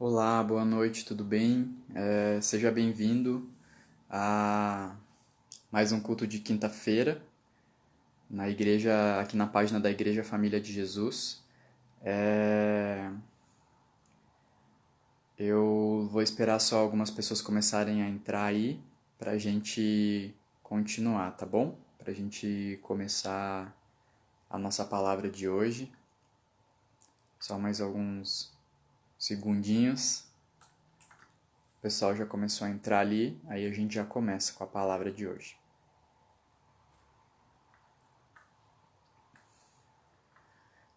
Olá, boa noite, tudo bem? Seja bem-vindo a mais um culto de quinta-feira na igreja, aqui na página da Igreja Família de Jesus. É, eu vou esperar só algumas pessoas começarem a entrar aí para a gente continuar, tá bom? Para a gente começar a nossa palavra de hoje. Só mais alguns segundinhos. O pessoal já começou a entrar ali, aí a gente já começa com a palavra de hoje.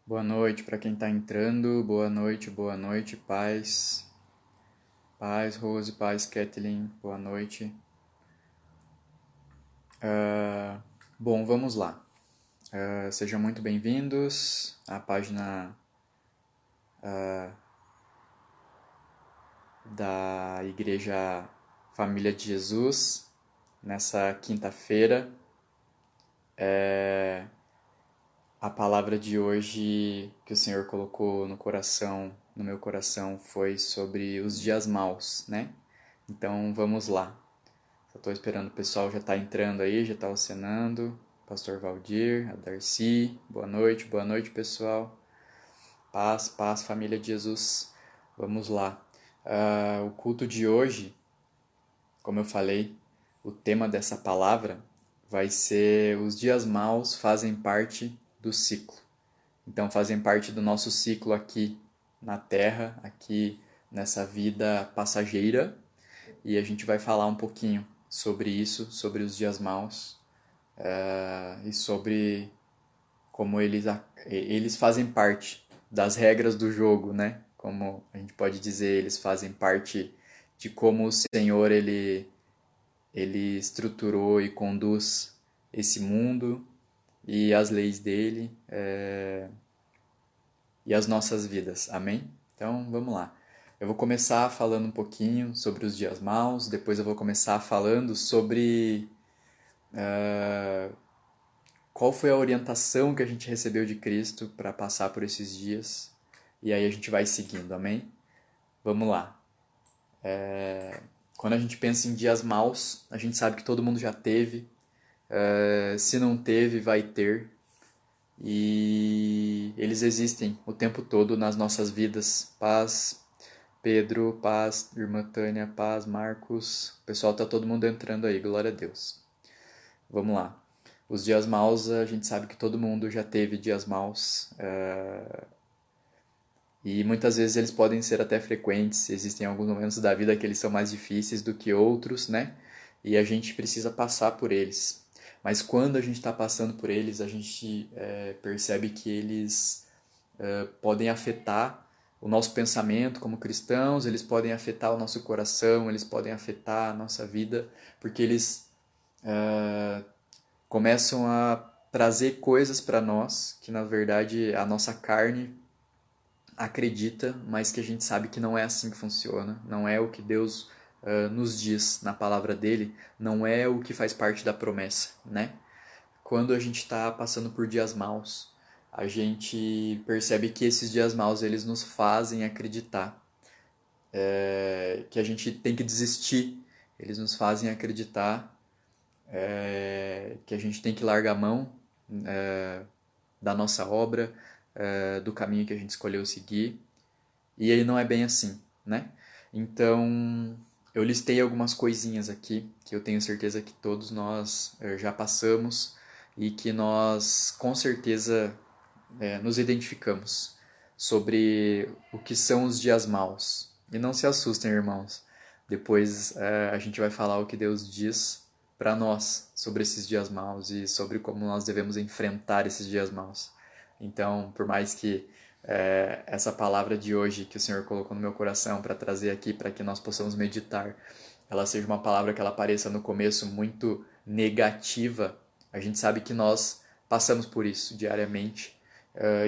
Boa noite para quem está entrando. Boa noite, paz. Paz, Rose, paz, Kathleen. Boa noite. Bom, vamos lá. Sejam muito bem-vindos à página da Igreja Família de Jesus nessa quinta-feira. A palavra de hoje que o Senhor colocou no meu coração, foi sobre os dias maus, né? Então vamos lá. Só tô esperando, o pessoal já tá entrando aí, já tá acenando. Pastor Valdir, a Darcy, boa noite pessoal. Paz, paz, família de Jesus. Vamos lá. O culto de hoje, como eu falei, o tema dessa palavra vai ser: os dias maus fazem parte do ciclo. Então fazem parte do nosso ciclo aqui na Terra, aqui nessa vida passageira, e a gente vai falar um pouquinho sobre isso, sobre os dias maus, e sobre como eles fazem parte das regras do jogo, né? Como a gente pode dizer, eles fazem parte de como o Senhor ele estruturou e conduz esse mundo e as leis dele, e as nossas vidas. Amém? Então, vamos lá. Eu vou começar falando um pouquinho sobre os dias maus, depois eu vou começar falando sobre qual foi a orientação que a gente recebeu de Cristo para passar por esses dias, e aí a gente vai seguindo. Amém? Vamos lá. Quando a gente pensa em dias maus, a gente sabe que todo mundo já teve. Se não teve, vai ter. E eles existem o tempo todo nas nossas vidas. Paz, Pedro, paz, irmã Tânia, paz, Marcos. O pessoal tá todo mundo entrando aí, glória a Deus. Vamos lá. Os dias maus, a gente sabe que todo mundo já teve dias maus. E muitas vezes eles podem ser até frequentes. Existem alguns momentos da vida que eles são mais difíceis do que outros, né? E a gente precisa passar por eles. Mas quando a gente está passando por eles, a gente percebe que eles podem afetar o nosso pensamento como cristãos, eles podem afetar o nosso coração, eles podem afetar a nossa vida, porque eles começam a trazer coisas para nós que na verdade a nossa carne acredita, mas que a gente sabe que não é assim que funciona, não é o que Deus nos diz na palavra dele, não é o que faz parte da promessa, né? Quando a gente está passando por dias maus, a gente percebe que esses dias maus eles nos fazem acreditar que a gente tem que desistir, eles nos fazem acreditar que a gente tem que largar a mão da nossa obra, do caminho que a gente escolheu seguir. E ele não é bem assim, né? Então, eu listei algumas coisinhas aqui que eu tenho certeza que todos nós já passamos e que nós com certeza nos identificamos sobre o que são os dias maus. E não se assustem, irmãos. Depois a gente vai falar o que Deus diz para nós sobre esses dias maus e sobre como nós devemos enfrentar esses dias maus. Então, por mais que essa palavra de hoje que o Senhor colocou no meu coração para trazer aqui para que nós possamos meditar, ela seja uma palavra que ela pareça no começo muito negativa, a gente sabe que nós passamos por isso diariamente,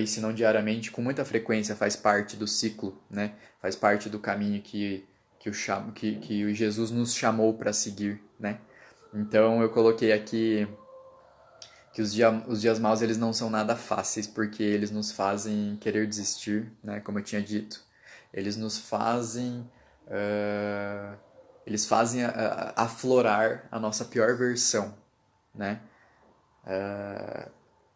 e se não diariamente, com muita frequência faz parte do ciclo, né? Faz parte do caminho que o Jesus nos chamou para seguir, né? Então eu coloquei aqui que os dias maus eles não são nada fáceis, porque eles nos fazem querer desistir, né, como eu tinha dito. eles nos fazem, eles fazem aflorar a nossa pior versão, né?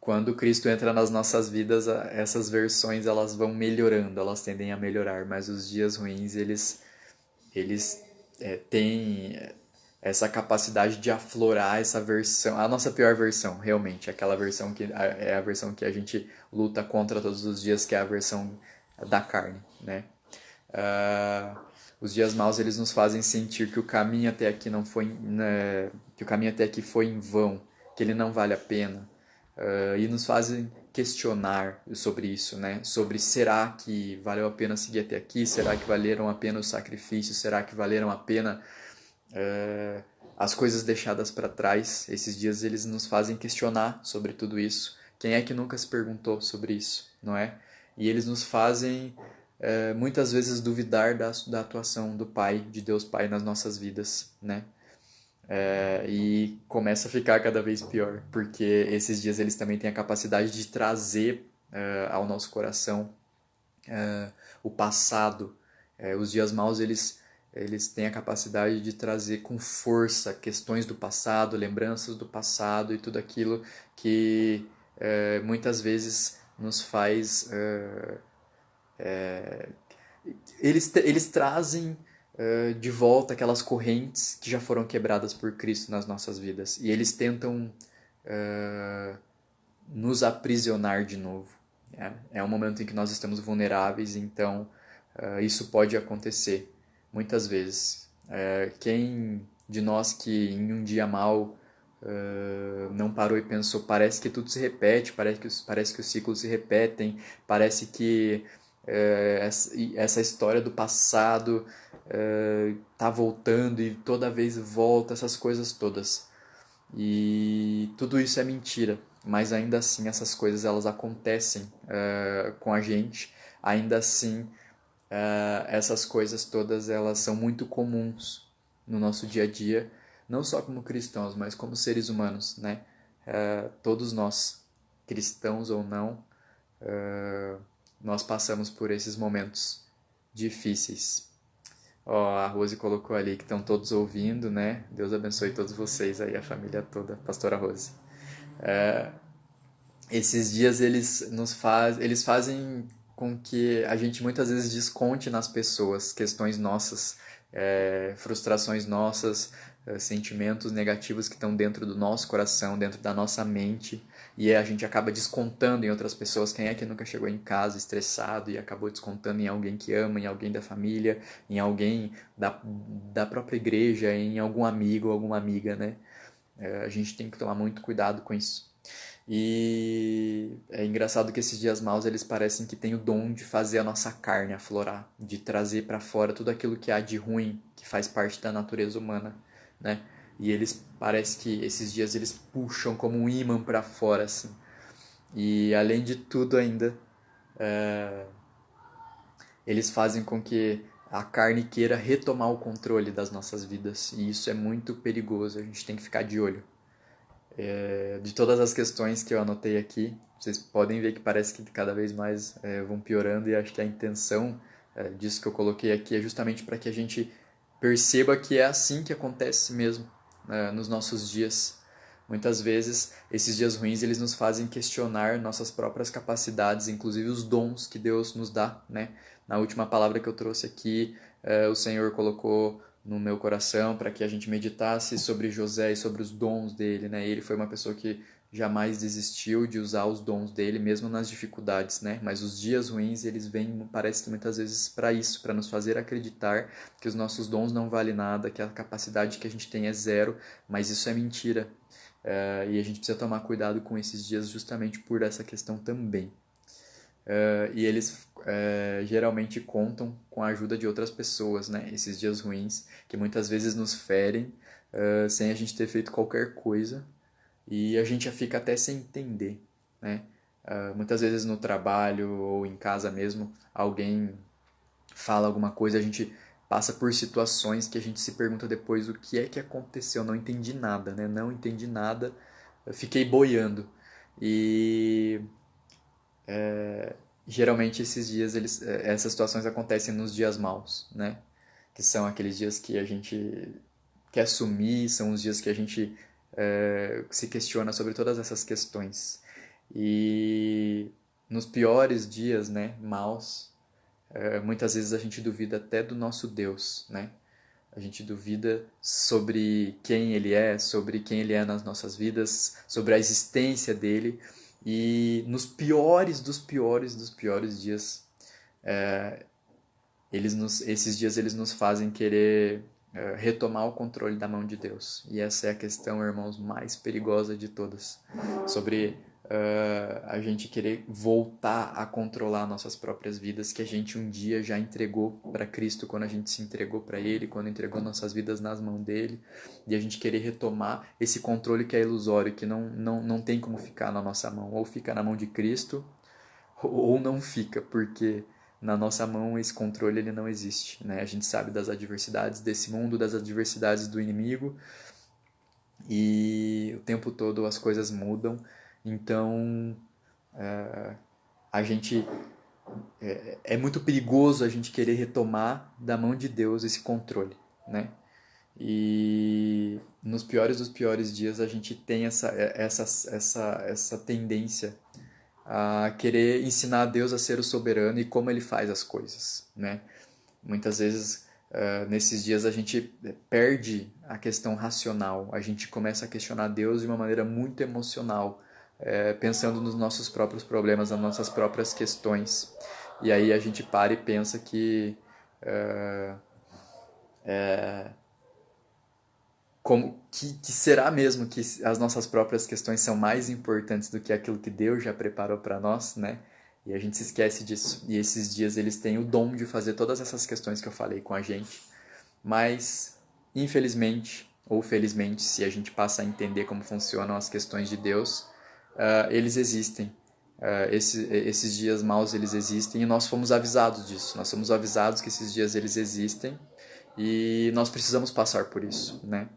Quando Cristo entra nas nossas vidas, essas versões elas vão melhorando, elas tendem a melhorar, mas os dias ruins eles têm essa capacidade de aflorar essa versão, a nossa pior versão, realmente, aquela versão que é a versão que a gente luta contra todos os dias, que é a versão da carne, né? Os dias maus eles nos fazem sentir que o caminho até aqui não foi, né, que o caminho até aqui foi em vão, que ele não vale a pena, e nos fazem questionar sobre isso, né? Sobre será que valeu a pena seguir até aqui? Será que valeram a pena os sacrifícios? Será que valeram a pena as coisas deixadas para trás? Esses dias eles nos fazem questionar sobre tudo isso. Quem é que nunca se perguntou sobre isso, não é? E eles nos fazem muitas vezes duvidar da atuação do Pai, de Deus Pai nas nossas vidas, né? E começa a ficar cada vez pior, porque esses dias eles também têm a capacidade de trazer ao nosso coração o passado. Os dias maus eles têm a capacidade de trazer com força questões do passado, lembranças do passado e tudo aquilo que muitas vezes nos faz eles trazem de volta aquelas correntes que já foram quebradas por Cristo nas nossas vidas. E eles tentam nos aprisionar de novo. É um momento em que nós estamos vulneráveis, então isso pode acontecer muitas vezes. Quem de nós que em um dia mal não parou e pensou, parece que tudo se repete, parece que os ciclos se repetem, parece que essa história do passado tá voltando e toda vez volta, essas coisas todas. E tudo isso é mentira, mas ainda assim essas coisas elas acontecem com a gente, ainda assim essas coisas todas elas são muito comuns no nosso dia a dia, não só como cristãos, mas como seres humanos, né? Todos nós, cristãos ou não, nós passamos por esses momentos difíceis. Ó, a Rose colocou ali que estão todos ouvindo, né? Deus abençoe todos vocês aí, a família toda, Pastora Rose. Esses dias eles fazem com que a gente muitas vezes desconte nas pessoas questões nossas, frustrações nossas, sentimentos negativos que estão dentro do nosso coração, dentro da nossa mente, e a gente acaba descontando em outras pessoas. Quem é que nunca chegou em casa estressado e acabou descontando em alguém que ama, em alguém da família, em alguém da própria igreja, em algum amigo ou alguma amiga, né? A gente tem que tomar muito cuidado com isso. E é engraçado que esses dias maus eles parecem que têm o dom de fazer a nossa carne aflorar, de trazer para fora tudo aquilo que há de ruim, que faz parte da natureza humana, né? E eles parece que esses dias eles puxam como um ímã para fora assim. E além de tudo ainda, eles fazem com que a carne queira retomar o controle das nossas vidas, e isso é muito perigoso, a gente tem que ficar de olho. De todas as questões que eu anotei aqui, vocês podem ver que parece que cada vez mais vão piorando, e acho que a intenção disso que eu coloquei aqui é justamente para que a gente perceba que é assim que acontece mesmo nos nossos dias. Muitas vezes esses dias ruins eles nos fazem questionar nossas próprias capacidades, inclusive os dons que Deus nos dá, né? Na última palavra que eu trouxe aqui, o Senhor colocou no meu coração para que a gente meditasse sobre José e sobre os dons dele, né? Ele foi uma pessoa que jamais desistiu de usar os dons dele, mesmo nas dificuldades, né? Mas os dias ruins, eles vêm, parece que muitas vezes para isso, para nos fazer acreditar que os nossos dons não valem nada, que a capacidade que a gente tem é zero, mas isso é mentira. E a gente precisa tomar cuidado com esses dias justamente por essa questão também. E eles geralmente contam com a ajuda de outras pessoas, né? Esses dias ruins, que muitas vezes nos ferem sem a gente ter feito qualquer coisa, e a gente já fica até sem entender, né? Muitas vezes no trabalho ou em casa mesmo, alguém fala alguma coisa, a gente passa por situações que a gente se pergunta depois o que é que aconteceu, não entendi nada, né? Não entendi nada, eu fiquei boiando. E geralmente esses dias, essas situações acontecem nos dias maus, né? Que são aqueles dias que a gente quer sumir, são os dias que a gente se questiona sobre todas essas questões. E nos piores dias, né, maus, muitas vezes a gente duvida até do nosso Deus, né? A gente duvida sobre quem Ele é, sobre quem Ele é nas nossas vidas, sobre a existência dele. E nos piores dos piores dos piores dias, esses dias eles nos fazem querer retomar o controle da mão de Deus. E essa é a questão, irmãos, mais perigosa de todas. Sobre a gente querer voltar a controlar nossas próprias vidas, que a gente um dia já entregou para Cristo, quando a gente se entregou para Ele, quando entregou nossas vidas nas mãos dele, e a gente querer retomar esse controle que é ilusório, que não tem como ficar na nossa mão. Ou fica na mão de Cristo, ou não fica, porque na nossa mão esse controle ele não existe, né? A gente sabe das adversidades desse mundo, das adversidades do inimigo, e o tempo todo as coisas mudam. Então a gente é muito perigoso a gente querer retomar da mão de Deus esse controle, né? E nos piores dos piores dias a gente tem essa tendência a querer ensinar a Deus a ser o soberano e como ele faz as coisas, né? Muitas vezes, nesses dias, a gente perde a questão racional, a gente começa a questionar Deus de uma maneira muito emocional, pensando nos nossos próprios problemas, nas nossas próprias questões. E aí a gente para e pensa que que será mesmo que as nossas próprias questões são mais importantes do que aquilo que Deus já preparou para nós, né? E a gente se esquece disso. E esses dias eles têm o dom de fazer todas essas questões que eu falei com a gente. Mas, infelizmente, ou felizmente, se a gente passa a entender como funcionam as questões de Deus, eles existem. Esses dias maus eles existem e nós fomos avisados disso. Nós somos avisados que esses dias eles existem e nós precisamos passar por isso, né?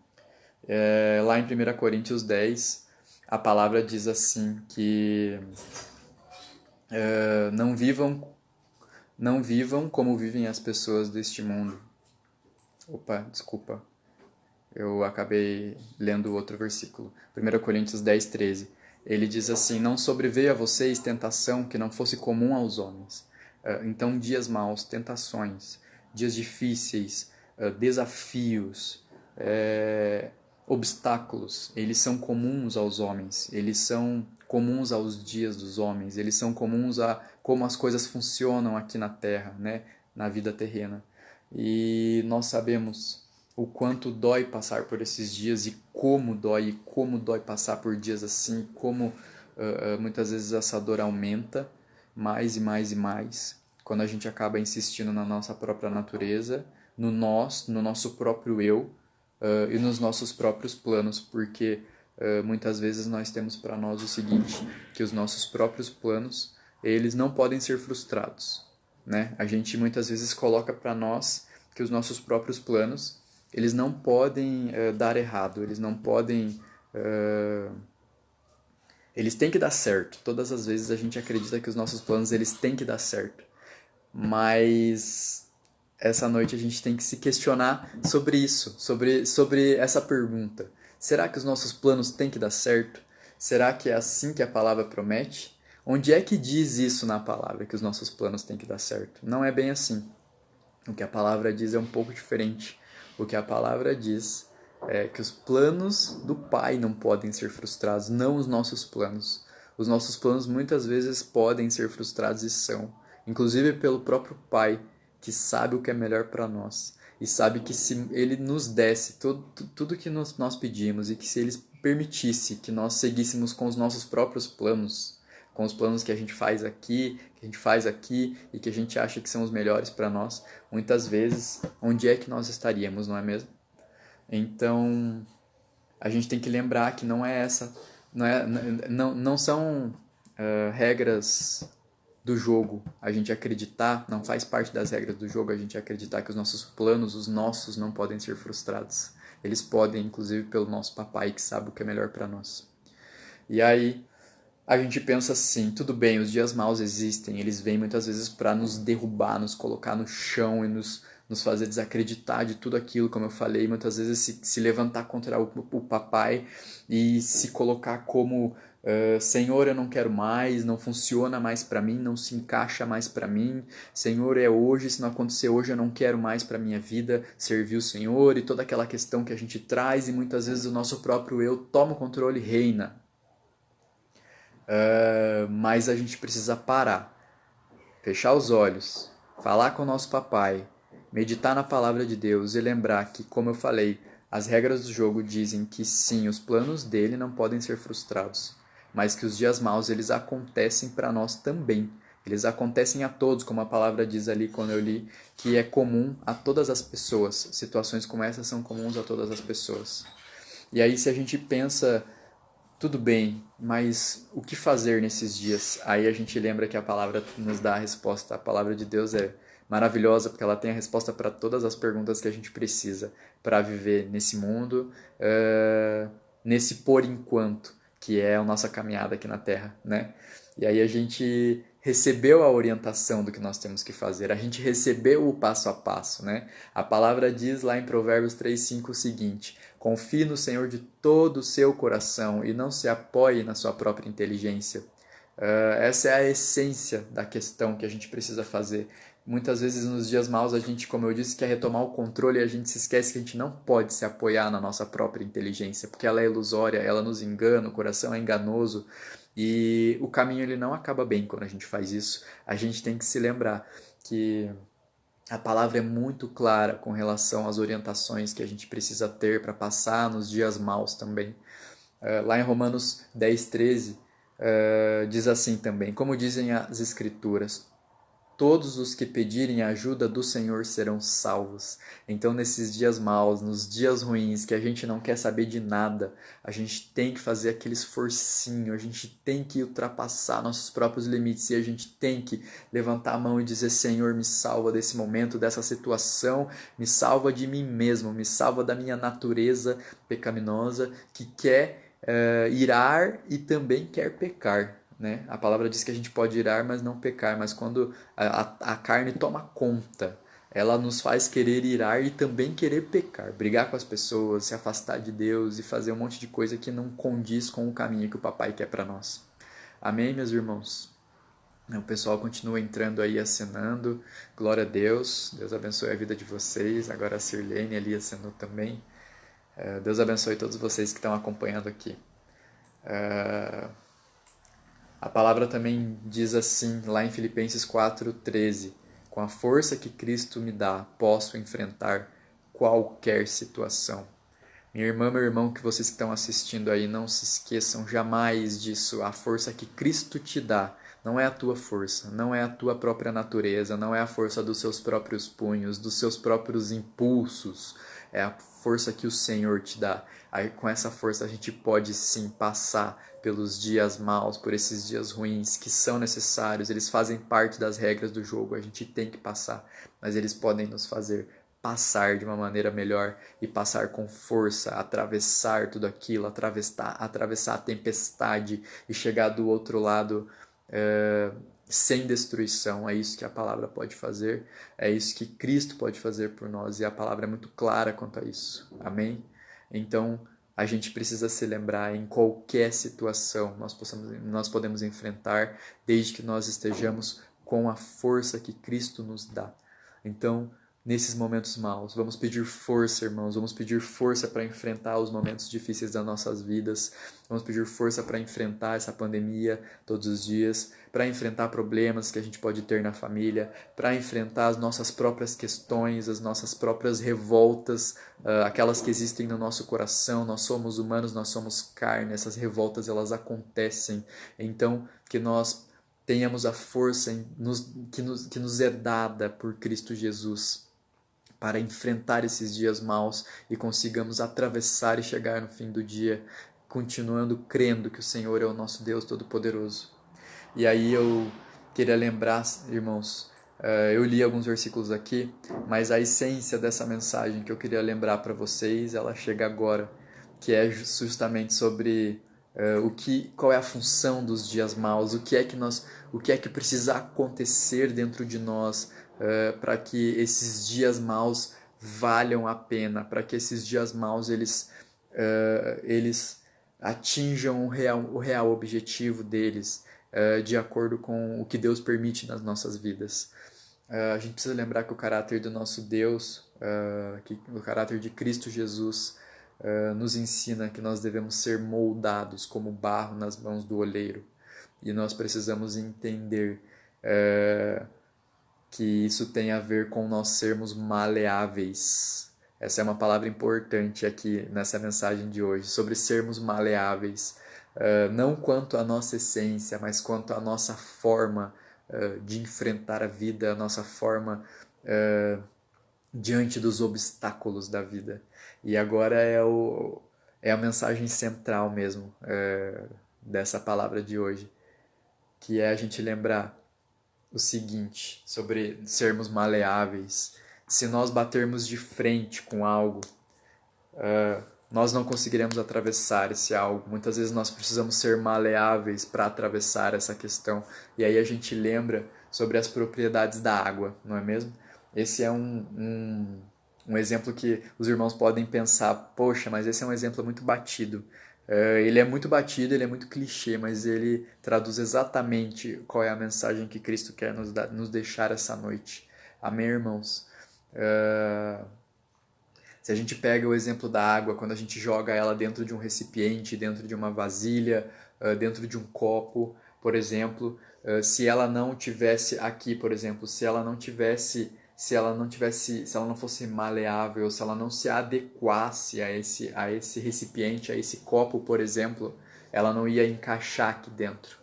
Lá em 1 Coríntios 10, a palavra diz assim que não vivam como vivem as pessoas deste mundo. Opa, desculpa, eu acabei lendo outro versículo. 1 Coríntios 10, 13. Ele diz assim: não sobreveio a vocês tentação que não fosse comum aos homens. Então dias maus, tentações, dias difíceis, desafios, obstáculos, eles são comuns aos homens, eles são comuns aos dias dos homens, eles são comuns a como as coisas funcionam aqui na Terra, né, na vida terrena. E nós sabemos o quanto dói passar por esses dias e como dói passar por dias assim, como muitas vezes essa dor aumenta mais e mais e mais, quando a gente acaba insistindo na nossa própria natureza, no nosso próprio eu, e nos nossos próprios planos, porque muitas vezes nós temos para nós o seguinte, que os nossos próprios planos, eles não podem ser frustrados, né? A gente muitas vezes coloca para nós que os nossos próprios planos, eles não podem dar errado, eles não podem... eles têm que dar certo. Todas as vezes a gente acredita que os nossos planos, eles têm que dar certo. Mas essa noite a gente tem que se questionar sobre isso, sobre essa pergunta. Será que os nossos planos têm que dar certo? Será que é assim que a palavra promete? Onde é que diz isso na palavra, que os nossos planos têm que dar certo? Não é bem assim. O que a palavra diz é um pouco diferente. O que a palavra diz é que os planos do Pai não podem ser frustrados, não os nossos planos. Os nossos planos muitas vezes podem ser frustrados e são, inclusive pelo próprio Pai, que sabe o que é melhor para nós e sabe que se Ele nos desse tudo que nós pedimos e que se Ele permitisse que nós seguíssemos com os nossos próprios planos, com os planos que a gente faz aqui, que a gente faz aqui e que a gente acha que são os melhores para nós, muitas vezes, onde é que nós estaríamos, não é mesmo? Então, a gente tem que lembrar que não é essa, não são regras do jogo a gente acreditar, não faz parte das regras do jogo a gente acreditar que os nossos planos, os nossos, não podem ser frustrados. Eles podem, inclusive, pelo nosso papai que sabe o que é melhor para nós. E aí, A gente pensa assim, tudo bem, os dias maus existem, eles vêm muitas vezes para nos derrubar, nos colocar no chão e nos fazer desacreditar de tudo aquilo, como eu falei, muitas vezes se levantar contra o papai e se colocar como Senhor, eu não quero mais, não funciona mais para mim, não se encaixa mais para mim, Senhor, é hoje, se não acontecer hoje, eu não quero mais para minha vida servir o Senhor e toda aquela questão que a gente traz e muitas vezes o nosso próprio eu toma o controle e reina. Mas a gente precisa parar, fechar os olhos, falar com o nosso papai, meditar na palavra de Deus e lembrar que, como eu falei, as regras do jogo dizem que sim, os planos dele não podem ser frustrados, mas que os dias maus eles acontecem para nós também. Eles acontecem a todos, como a palavra diz ali quando eu li, que é comum a todas as pessoas. Situações como essas são comuns a todas as pessoas. E aí, se a gente pensa tudo bem, mas o que fazer nesses dias? Aí a gente lembra que a palavra nos dá a resposta. A palavra de Deus é maravilhosa porque ela tem a resposta para todas as perguntas que a gente precisa para viver nesse mundo, nesse por enquanto, que é a nossa caminhada aqui na Terra, né? E aí a gente recebeu a orientação do que nós temos que fazer, a gente recebeu o passo a passo, né? A palavra diz lá em Provérbios 3:5 o seguinte: confie no Senhor de todo o seu coração e não se apoie na sua própria inteligência. Essa é a essência da questão que a gente precisa fazer. Muitas vezes nos dias maus a gente, como eu disse, quer retomar o controle e a gente se esquece que a gente não pode se apoiar na nossa própria inteligência, porque ela é ilusória, ela nos engana, o coração é enganoso e o caminho ele não acaba bem quando a gente faz isso. A gente tem que se lembrar que a palavra é muito clara com relação às orientações que a gente precisa ter para passar nos dias maus também. Lá em Romanos 10:13, diz assim também: como dizem as Escrituras, todos os que pedirem a ajuda do Senhor serão salvos. Então, nesses dias maus, nos dias ruins, que a gente não quer saber de nada, a gente tem que fazer aquele esforcinho, a gente tem que ultrapassar nossos próprios limites e a gente tem que levantar a mão e dizer: Senhor, me salva desse momento, dessa situação, me salva de mim mesmo, me salva da minha natureza pecaminosa que quer irar e também quer pecar. Né? A palavra diz que a gente pode irar, mas não pecar, mas quando a carne toma conta, ela nos faz querer irar e também querer pecar, brigar com as pessoas, se afastar de Deus e fazer um monte de coisa que não condiz com o caminho que o papai quer para nós. Amém, meus irmãos? O pessoal continua entrando aí, assinando. Glória a Deus. Deus abençoe a vida de vocês. Agora a Sirlene ali assinou também. Deus abençoe todos vocês que estão acompanhando aqui. A palavra também diz assim, lá em Filipenses 4:13: com a força que Cristo me dá, posso enfrentar qualquer situação. Minha irmã, meu irmão, que vocês que estão assistindo aí, não se esqueçam jamais disso. A força que Cristo te dá não é a tua força, não é a tua própria natureza, não é a força dos seus próprios punhos, dos seus próprios impulsos. É a força que o Senhor te dá. Aí com essa força a gente pode sim passar pelos dias maus, por esses dias ruins que são necessários, eles fazem parte das regras do jogo, a gente tem que passar, mas eles podem nos fazer passar de uma maneira melhor e passar com força, atravessar tudo aquilo, atravessar a tempestade e chegar do outro lado sem destruição. É isso que a palavra pode fazer, é isso que Cristo pode fazer por nós e a palavra é muito clara quanto a isso. Amém? Então, a gente precisa se lembrar em qualquer situação nós podemos enfrentar, desde que nós estejamos com a força que Cristo nos dá. Então, nesses momentos maus, vamos pedir força, irmãos, vamos pedir força para enfrentar os momentos difíceis das nossas vidas, vamos pedir força para enfrentar essa pandemia todos os dias, para enfrentar problemas que a gente pode ter na família, para enfrentar as nossas próprias questões, as nossas próprias revoltas, aquelas que existem no nosso coração. Nós somos humanos, nós somos carne, essas revoltas elas acontecem. Então, que nós tenhamos a força que nos é dada por Cristo Jesus para enfrentar esses dias maus e consigamos atravessar e chegar no fim do dia, continuando crendo que o Senhor é o nosso Deus Todo-Poderoso. E aí eu queria lembrar, irmãos, eu li alguns versículos aqui, mas a essência dessa mensagem que eu queria lembrar para vocês, ela chega agora, que é justamente sobre qual é a função dos dias maus, o que é que precisa acontecer dentro de nós para que esses dias maus valham a pena, para que esses dias maus eles atinjam o real objetivo deles, de acordo com o que Deus permite nas nossas vidas. A gente precisa lembrar que o caráter do nosso Deus, que o caráter de Cristo Jesus, nos ensina que nós devemos ser moldados como barro nas mãos do oleiro. E nós precisamos entender que isso tem a ver com nós sermos maleáveis. Essa é uma palavra importante aqui nessa mensagem de hoje, sobre sermos maleáveis. Não quanto à nossa essência, mas quanto à nossa forma de enfrentar a vida, a nossa forma diante dos obstáculos da vida. E agora é a mensagem central mesmo dessa palavra de hoje, que é a gente lembrar o seguinte, sobre sermos maleáveis. Se nós batermos de frente com algo, nós não conseguiremos atravessar esse algo. Muitas vezes nós precisamos ser maleáveis para atravessar essa questão. E aí a gente lembra sobre as propriedades da água, não é mesmo? Esse é um exemplo que os irmãos podem pensar, poxa, mas esse é um exemplo muito batido. Ele é muito batido, ele é muito clichê, mas ele traduz exatamente qual é a mensagem que Cristo quer nos deixar essa noite. Amém, irmãos? Se a gente pega o exemplo da água, quando a gente joga ela dentro de um recipiente, dentro de uma vasilha, dentro de um copo, por exemplo, se ela não tivesse aqui, por exemplo, se ela não fosse maleável, se ela não se adequasse a esse recipiente, a esse copo, por exemplo, ela não ia encaixar aqui dentro.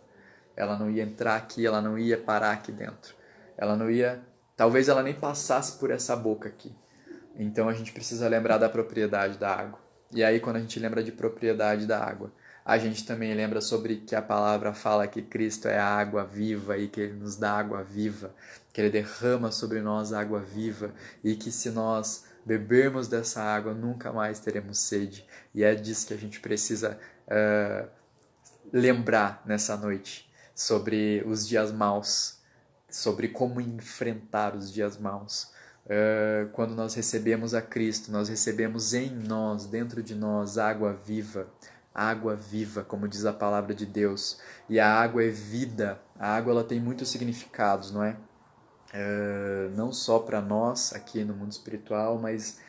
Ela não ia entrar aqui, ela não ia parar aqui dentro. Ela não ia, talvez ela nem passasse por essa boca aqui. Então a gente precisa lembrar da propriedade da água. E aí quando a gente lembra de propriedade da água, a gente também lembra sobre que a palavra fala que Cristo é a água viva e que Ele nos dá água viva, que Ele derrama sobre nós água viva e que se nós bebermos dessa água nunca mais teremos sede. E é disso que a gente precisa lembrar nessa noite, sobre os dias maus, sobre como enfrentar os dias maus. Quando nós recebemos a Cristo, nós recebemos em nós, dentro de nós, água viva, como diz a palavra de Deus. E a água é vida, a água ela tem muitos significados, não é? Não só para nós aqui no mundo espiritual, mas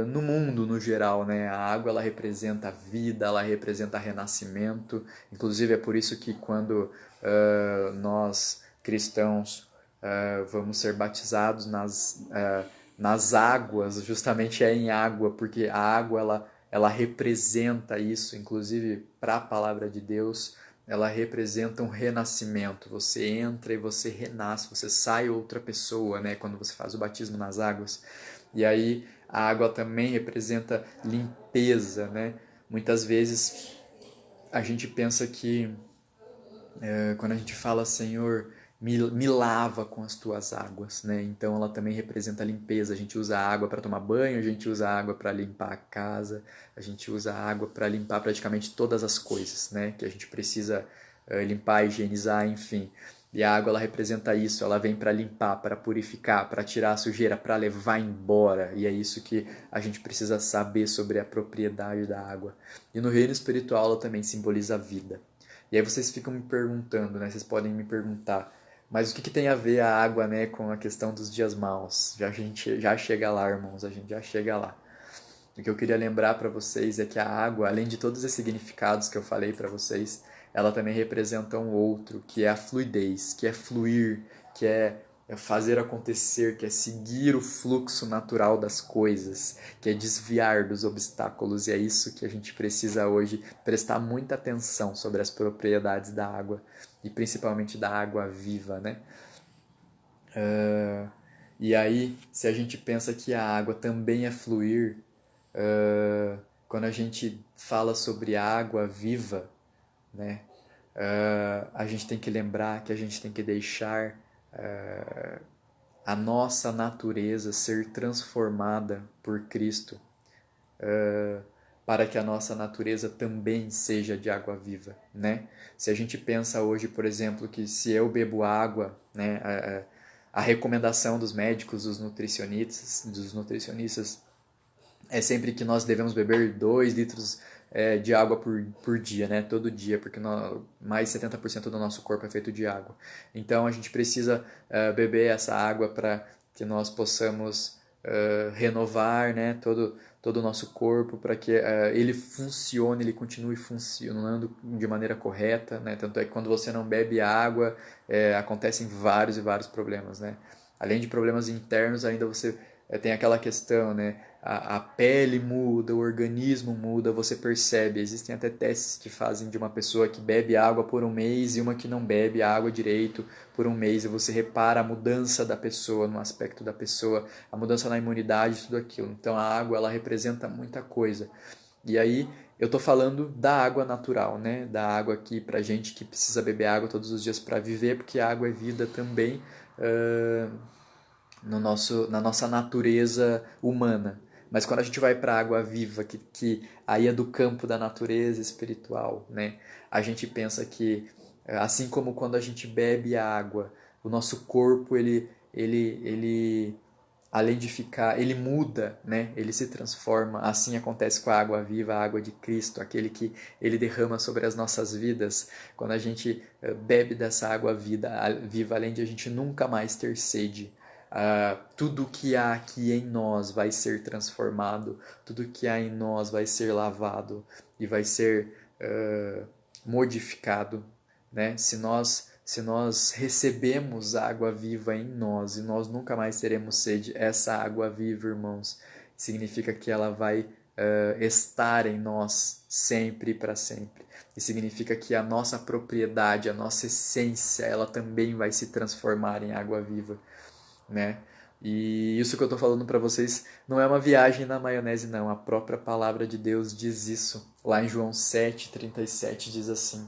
no mundo no geral, né? A água ela representa a vida, ela representa renascimento. Inclusive é por isso que quando nós cristãos vamos ser batizados nas águas, justamente é em água, porque a água ela representa isso, inclusive para a palavra de Deus, ela representa um renascimento. Você entra e você renasce, você sai outra pessoa, né? Quando você faz o batismo nas águas. E aí a água também representa limpeza, né? Muitas vezes a gente pensa que quando a gente fala Senhor, me lava com as tuas águas, né? Então ela também representa a limpeza. A gente usa a água para tomar banho, a gente usa a água para limpar a casa, a gente usa a água para limpar praticamente todas as coisas, né? Que a gente precisa limpar, higienizar, enfim. E a água ela representa isso, ela vem para limpar, para purificar, para tirar a sujeira, para levar embora. E é isso que a gente precisa saber sobre a propriedade da água. E no reino espiritual ela também simboliza a vida. E aí vocês ficam me perguntando, né? Vocês podem me perguntar, mas o que tem a ver a água, né, com a questão dos dias maus? A gente já chega lá, irmãos, a gente já chega lá. O que eu queria lembrar para vocês é que a água, além de todos os significados que eu falei para vocês, ela também representa um outro, que é a fluidez, que é fluir, que é fazer acontecer, que é seguir o fluxo natural das coisas, que é desviar dos obstáculos. E é isso que a gente precisa hoje prestar muita atenção sobre as propriedades da água, e principalmente da água viva, né? E aí, se a gente pensa que a água também é fluir, quando a gente fala sobre água viva, né? A gente tem que lembrar que a gente tem que deixar a nossa natureza ser transformada por Cristo. para que a nossa natureza também seja de água viva, né? Se a gente pensa hoje, por exemplo, que se eu bebo água, né, a recomendação dos médicos, dos nutricionistas é sempre que nós devemos beber 2 litros de água por dia, né? Todo dia, porque mais de 70% do nosso corpo é feito de água. Então a gente precisa beber essa água para que nós possamos renovar, né? Todo o nosso corpo, para que ele funcione, ele continue funcionando de maneira correta, né? Tanto é que quando você não bebe água, acontecem vários e vários problemas, né? Além de problemas internos, ainda você tem aquela questão, né? A pele muda, o organismo muda, você percebe. Existem até testes que fazem de uma pessoa que bebe água por um mês e uma que não bebe água direito por um mês, e você repara a mudança da pessoa, no aspecto da pessoa, a mudança na imunidade, tudo aquilo. Então a água, ela representa muita coisa. E aí eu tô falando da água natural, né? Da água aqui pra gente que precisa beber água todos os dias para viver, porque a água é vida também. Uh, no na nossa natureza humana. Mas quando a gente vai para a água viva, que aí é do campo da natureza espiritual, né? A gente pensa que, assim como quando a gente bebe a água, o nosso corpo, ele além de ficar, ele muda, né? Ele se transforma. Assim acontece com a água viva, a água de Cristo, aquele que ele derrama sobre as nossas vidas. Quando a gente bebe dessa água viva, além de a gente nunca mais ter sede, tudo que há aqui em nós vai ser transformado, tudo que há em nós vai ser lavado e vai ser modificado, né? Se nós recebemos a água viva em nós e nós nunca mais teremos sede, essa água viva, irmãos, significa que ela vai estar em nós sempre e para sempre. E significa que a nossa propriedade, a nossa essência, ela também vai se transformar em água viva, né? E isso que eu estou falando para vocês não é uma viagem na maionese, não. A própria palavra de Deus diz isso. Lá em João 7,37 diz assim: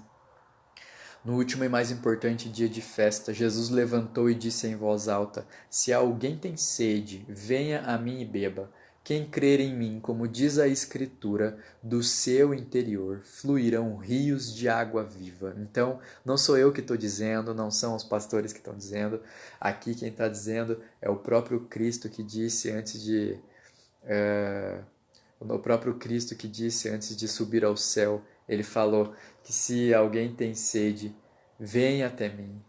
No último e mais importante dia de festa, Jesus levantou e disse em voz alta: Se alguém tem sede, venha a mim e beba. Quem crer em mim, como diz a Escritura, do seu interior fluirão rios de água viva. Então, não sou eu que estou dizendo, não são os pastores que estão dizendo. Aqui quem está dizendo é o próprio Cristo que disse antes de. O próprio Cristo que disse antes de subir ao céu, ele falou que se alguém tem sede, venha até mim,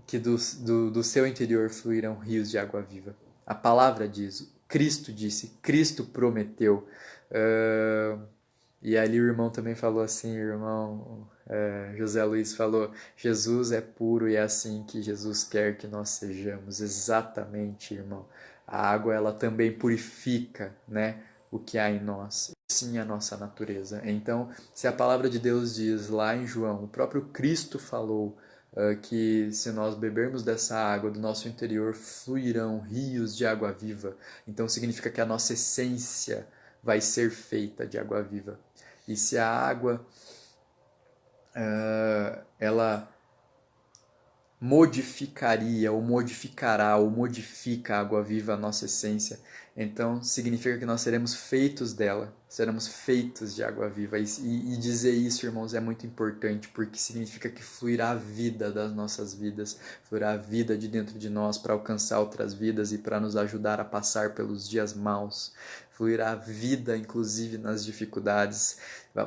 que do seu interior fluirão rios de água viva. A palavra diz, Cristo disse, Cristo prometeu. E ali o irmão também falou assim, o irmão José Luiz falou, Jesus é puro e é assim que Jesus quer que nós sejamos. Exatamente, irmão. A água, ela também purifica, né, o que há em nós. Sim, a nossa natureza. Então, se a palavra de Deus diz lá em João, o próprio Cristo falou que se nós bebermos dessa água do nosso interior fluirão rios de água viva. Então significa que a nossa essência vai ser feita de água viva. E se a água ela modificaria ou modificará ou modifica a água viva, a nossa essência, então significa que nós seremos feitos dela, seremos feitos de água viva. E dizer isso, irmãos, é muito importante, porque significa que fluirá a vida das nossas vidas, fluirá a vida de dentro de nós para alcançar outras vidas e para nos ajudar a passar pelos dias maus. Fluirá a vida, inclusive, nas dificuldades,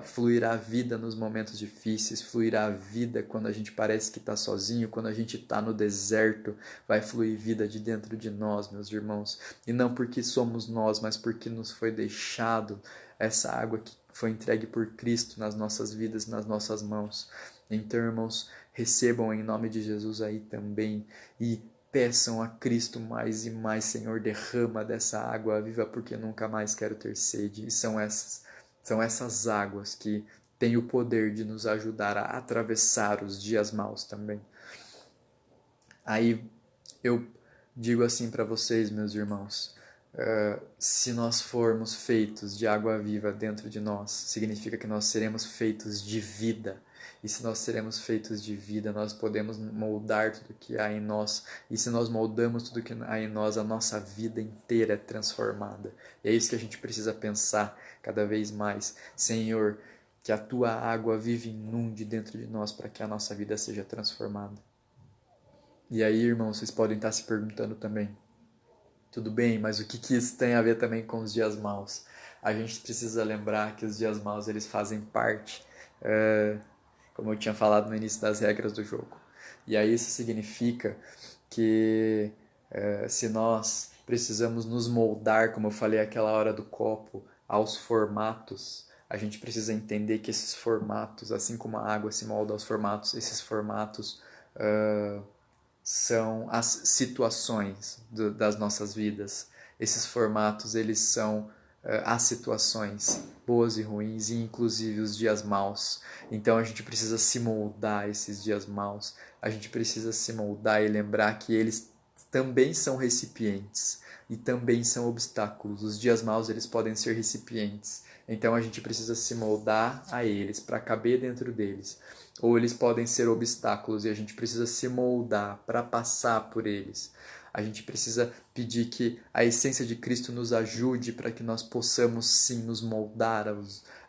fluirá a vida nos momentos difíceis, fluirá a vida quando a gente parece que está sozinho, quando a gente está no deserto, vai fluir vida de dentro de nós, meus irmãos. E não porque somos nós, mas porque nos foi deixado essa água que foi entregue por Cristo nas nossas vidas, nas nossas mãos. Então, irmãos, recebam em nome de Jesus aí também e peçam a Cristo mais e mais, Senhor, derrama dessa água viva, porque nunca mais quero ter sede. E são essas águas que têm o poder de nos ajudar a atravessar os dias maus também. Aí eu digo assim para vocês, meus irmãos, se nós formos feitos de água viva dentro de nós, significa que nós seremos feitos de vida. E se nós seremos feitos de vida, nós podemos moldar tudo que há em nós. E se nós moldamos tudo que há em nós, a nossa vida inteira é transformada. E é isso que a gente precisa pensar cada vez mais. Senhor, que a tua água vive e inunde dentro de nós para que a nossa vida seja transformada. E aí, irmãos, vocês podem estar se perguntando também, tudo bem, mas o que isso tem a ver também com os dias maus? A gente precisa lembrar que os dias maus eles fazem parte, como eu tinha falado no início, das regras do jogo. E aí isso significa que se nós precisamos nos moldar, como eu falei aquela hora do copo, aos formatos, a gente precisa entender que esses formatos, assim como a água se molda aos formatos, esses formatos são as situações das nossas vidas. Esses formatos, eles são as situações boas e ruins, e inclusive os dias maus. Então a gente precisa se moldar a esses dias maus. A gente precisa se moldar e lembrar que eles também são recipientes e também são obstáculos. Os dias maus, eles podem ser recipientes. Então a gente precisa se moldar a eles para caber dentro deles. Ou eles podem ser obstáculos e a gente precisa se moldar para passar por eles. A gente precisa pedir que a essência de Cristo nos ajude para que nós possamos sim nos moldar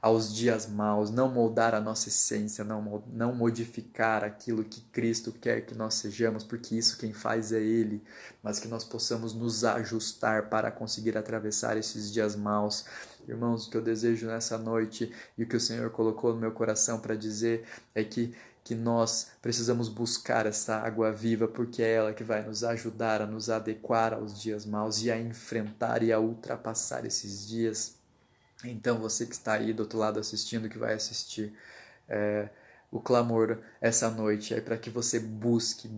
aos dias maus, não moldar a nossa essência, não modificar aquilo que Cristo quer que nós sejamos, porque isso quem faz é Ele, mas que nós possamos nos ajustar para conseguir atravessar esses dias maus. Irmãos, o que eu desejo nessa noite e o que o Senhor colocou no meu coração para dizer é que nós precisamos buscar essa água viva, porque é ela que vai nos ajudar a nos adequar aos dias maus e a enfrentar e a ultrapassar esses dias. Então, você que está aí do outro lado assistindo, que vai assistir o clamor essa noite, é para que você busque,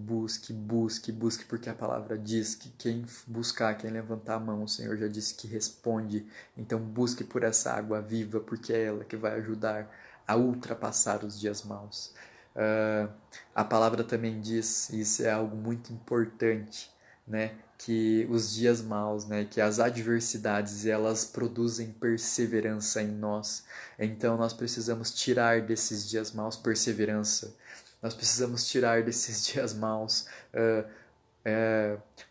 porque a palavra diz que quem buscar, quem levantar a mão, o Senhor já disse que responde. Então, busque por essa água viva, porque é ela que vai ajudar a ultrapassar os dias maus. A palavra também diz, e isso é algo muito importante, né, que os dias maus, né, que as adversidades, elas produzem perseverança em nós. Então nós precisamos tirar desses dias maus perseverança. Nós precisamos tirar desses dias maus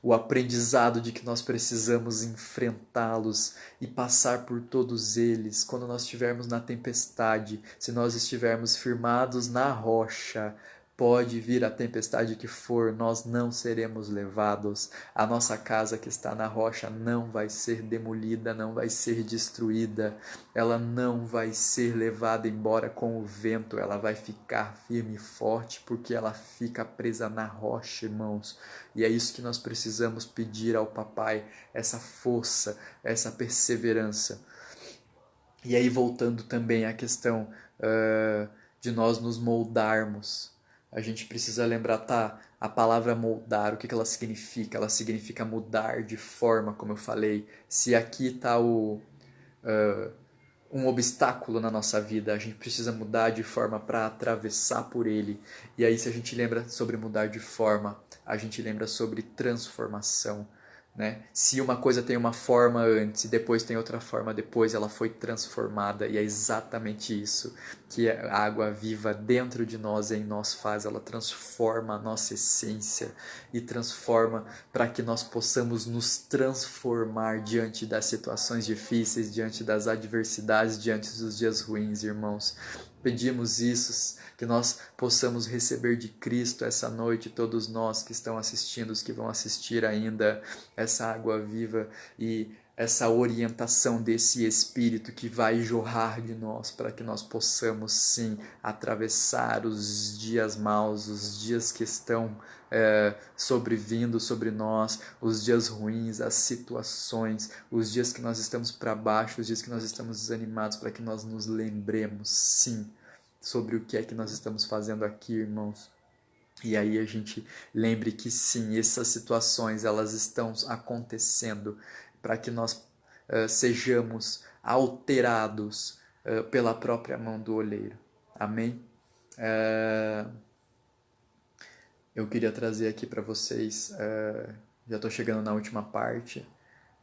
o aprendizado de que nós precisamos enfrentá-los e passar por todos eles. Quando nós estivermos na tempestade, se nós estivermos firmados na rocha, pode vir a tempestade que for, nós não seremos levados. A nossa casa que está na rocha não vai ser demolida, não vai ser destruída. Ela não vai ser levada embora com o vento. Ela vai ficar firme e forte porque ela fica presa na rocha, irmãos. E é isso que nós precisamos pedir ao Papai, essa força, essa perseverança. E aí voltando também à questão de nós nos moldarmos, a gente precisa lembrar, tá, a palavra moldar, o que ela significa? Ela significa mudar de forma, como eu falei. Se aqui está um obstáculo na nossa vida, a gente precisa mudar de forma para atravessar por ele. E aí, se a gente lembra sobre mudar de forma, a gente lembra sobre transformação. Né? Se uma coisa tem uma forma antes e depois tem outra forma depois, ela foi transformada, e é exatamente isso que a água viva dentro de nós e em nós faz. Ela transforma a nossa essência e transforma para que nós possamos nos transformar diante das situações difíceis, diante das adversidades, diante dos dias ruins, irmãos. Pedimos isso, que nós possamos receber de Cristo essa noite, todos nós que estão assistindo, os que vão assistir ainda, essa água viva e essa orientação desse Espírito que vai jorrar de nós para que nós possamos sim atravessar os dias maus, os dias que estão sobrevindo sobre nós, os dias ruins, as situações, os dias que nós estamos para baixo, os dias que nós estamos desanimados, para que nós nos lembremos sim sobre o que é que nós estamos fazendo aqui, irmãos. E aí a gente lembre que sim, essas situações elas estão acontecendo para que nós sejamos alterados pela própria mão do olheiro. Amém? Eu queria trazer aqui para vocês, já estou chegando na última parte,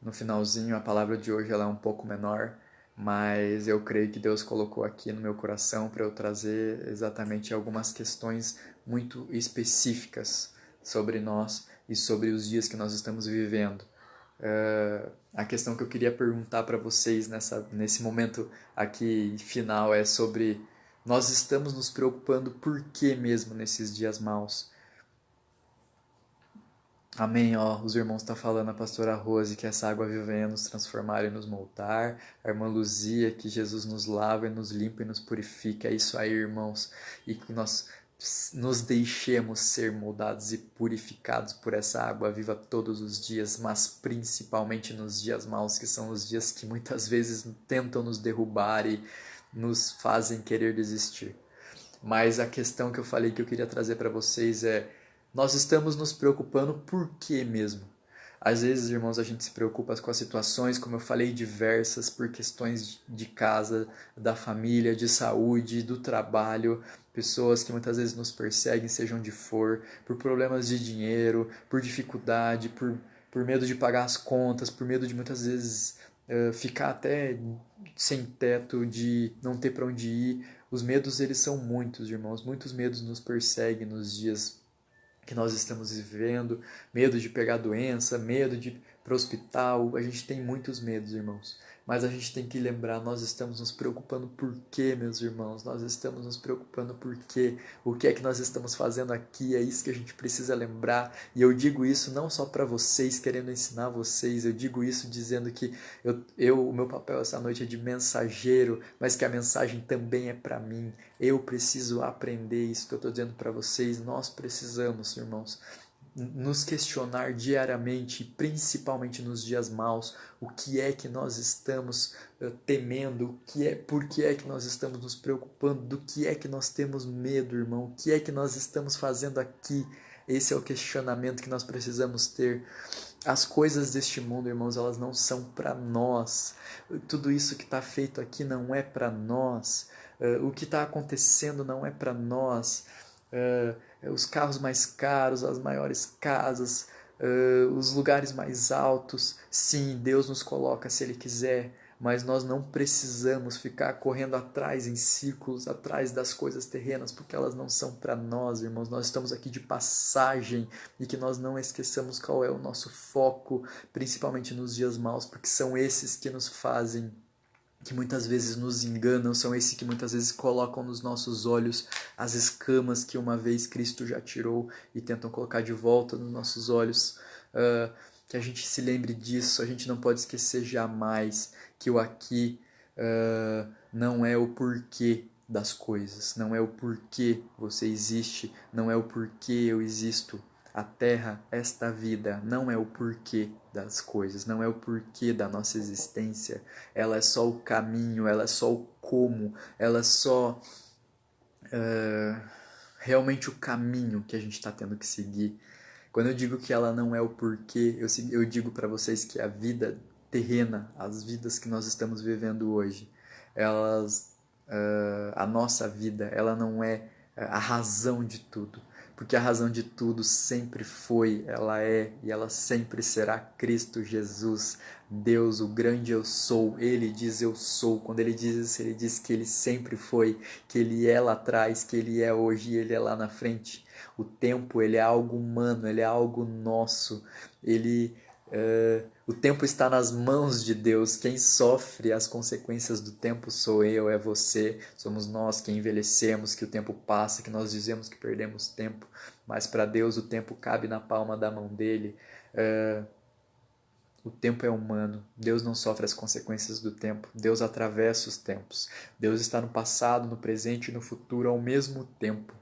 no finalzinho, a palavra de hoje ela é um pouco menor, mas eu creio que Deus colocou aqui no meu coração para eu trazer exatamente algumas questões muito específicas sobre nós e sobre os dias que nós estamos vivendo. A questão que eu queria perguntar para vocês nesse momento aqui final é sobre nós estamos nos preocupando por que mesmo nesses dias maus? Amém, ó, os irmãos estão falando, a pastora Rose, que essa água viva venha nos transformar e nos moldar, a irmã Luzia, que Jesus nos lava e nos limpa e nos purifica, é isso aí, irmãos, e que nós nos deixemos ser moldados e purificados por essa água viva todos os dias, mas principalmente nos dias maus, que são os dias que muitas vezes tentam nos derrubar e nos fazem querer desistir. Mas a questão que eu falei que eu queria trazer para vocês é: nós estamos nos preocupando por quê mesmo? Às vezes, irmãos, a gente se preocupa com as situações, como eu falei, diversas, por questões de casa, da família, de saúde, do trabalho, pessoas que muitas vezes nos perseguem, seja onde for, por problemas de dinheiro, por dificuldade, por medo de pagar as contas, por medo de muitas vezes ficar até sem teto, de não ter para onde ir. Os medos, eles são muitos, irmãos. Muitos medos nos perseguem nos dias que nós estamos vivendo. Medo de pegar doença, medo de ir para o hospital. A gente tem muitos medos, irmãos. Mas a gente tem que lembrar, nós estamos nos preocupando por quê, meus irmãos? Nós estamos nos preocupando por quê? O que é que nós estamos fazendo aqui? É isso que a gente precisa lembrar. E eu digo isso não só para vocês, querendo ensinar vocês. Eu digo isso dizendo que o meu papel essa noite é de mensageiro, mas que a mensagem também é para mim. Eu preciso aprender isso que eu estou dizendo para vocês. Nós precisamos, irmãos, nos questionar diariamente, principalmente nos dias maus, o que é que nós estamos temendo, por que é que nós estamos nos preocupando, do que é que nós temos medo, irmão, o que é que nós estamos fazendo aqui. Esse é o questionamento que nós precisamos ter. As coisas deste mundo, irmãos, elas não são para nós. Tudo isso que está feito aqui não é para nós. O que está acontecendo não é para nós. Os carros mais caros, as maiores casas, os lugares mais altos. Sim, Deus nos coloca se Ele quiser, mas nós não precisamos ficar correndo atrás em círculos, atrás das coisas terrenas, porque elas não são para nós, irmãos. Nós estamos aqui de passagem e que nós não esqueçamos qual é o nosso foco, principalmente nos dias maus, porque são esses que nos fazem, que muitas vezes nos enganam, são esses que muitas vezes colocam nos nossos olhos as escamas que uma vez Cristo já tirou e tentam colocar de volta nos nossos olhos. Que a gente se lembre disso, a gente não pode esquecer jamais que o aqui não é o porquê das coisas, não é o porquê você existe, não é o porquê eu existo. A terra, esta vida, não é o porquê das coisas, não é o porquê da nossa existência. Ela é só o caminho, ela é só o como, ela é só realmente o caminho que a gente está tendo que seguir. Quando eu digo que ela não é o porquê, eu digo para vocês que a vida terrena, as vidas que nós estamos vivendo hoje, a nossa vida, ela não é a razão de tudo, porque a razão de tudo sempre foi, ela é e ela sempre será Cristo Jesus, Deus, o grande eu sou. Ele diz eu sou. Quando ele diz isso, ele diz que ele sempre foi, que ele é lá atrás, que ele é hoje e ele é lá na frente. O tempo, ele é algo humano, ele é algo nosso. O tempo está nas mãos de Deus. Quem sofre as consequências do tempo sou eu, é você. Somos nós que envelhecemos, que o tempo passa, que nós dizemos que perdemos tempo. Mas para Deus o tempo cabe na palma da mão dele. O tempo é humano. Deus não sofre as consequências do tempo. Deus atravessa os tempos. Deus está no passado, no presente e no futuro ao mesmo tempo.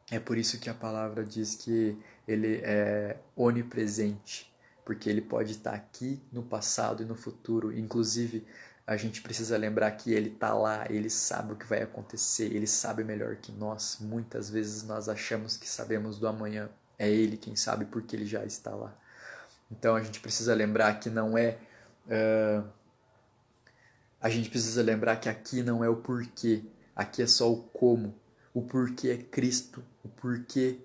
É por isso que a palavra diz que ele é onipresente, porque ele pode estar aqui no passado e no futuro. Inclusive, a gente precisa lembrar que ele está lá, ele sabe o que vai acontecer, ele sabe melhor que nós. Muitas vezes nós achamos que sabemos do amanhã. É ele quem sabe porque ele já está lá. Então a gente precisa lembrar que não é. A gente precisa lembrar que aqui não é o porquê, aqui é só o como. O porquê é Cristo, o porquê